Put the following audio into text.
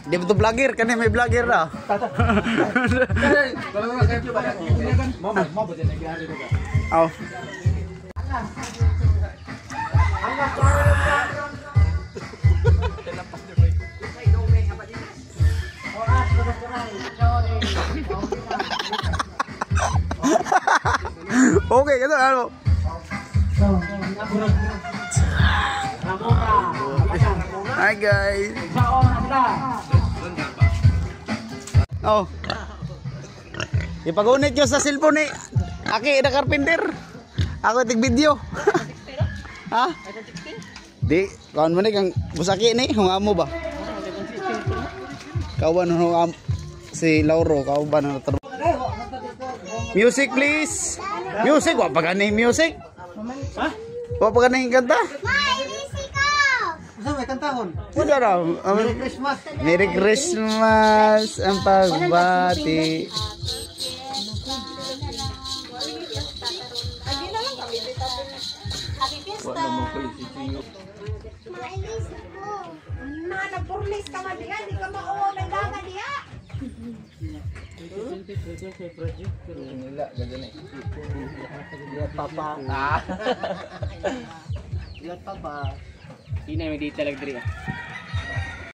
Di ba to vlogger? Kani may vlogger na. Oh. Okay, ganun ano. Hi guys. Oh. Ipagunit nyo sa cellphone ni Aki na carpenter. Ako tig video. Ha? Di, kawan mo ni kang busaki ni hungamo ba? Kawan hungam si Lauro, kawan na music please. Music, wa pa gani music. Ha? Wa pa gani kanta? Saan may kantahon? Wala raw. Merry Christmas. Merry Christmas ang pagbati. Nagpurlis ka nga diya, di ka mauwa may ganga diya. Nila, ganda lihat papa. Lihat papa. Hindi na yung dito talaga diri.